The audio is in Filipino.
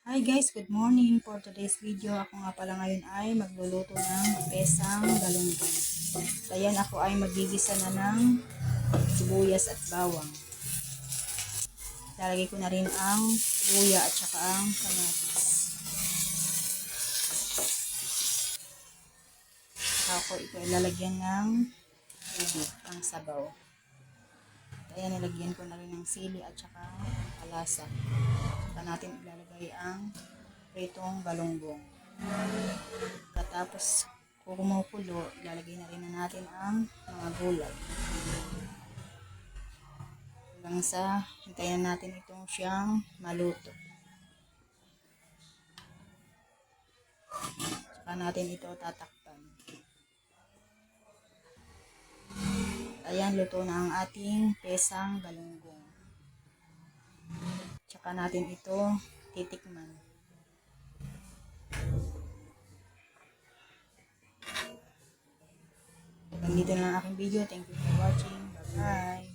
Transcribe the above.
Hi guys, good morning. For today's video, ako nga pala ngayon ay magluluto ng pesang galunggong. Ayan, ako ay magigisa na ng sibuyas at bawang. Lalagay ko na rin ang luya at saka ang kamatis. Saka ko ito ilalagyan ng tubig, ang sabaw. Ayan, nilagyan ko na rin ng sili at saka kalasa. Saka natin ilalagay ang pritong galunggong. Katapos kung kumukulo, ilalagay na rin natin ang mga gulay. Hanggang sa hintayin natin itong siyang maluto. Saka natin ito tatakpan. Ayan, luto na ang ating pesang galunggong. Saka natin ito titikman. Hanggang dito na ang aking video. Thank you for watching. Bye-bye.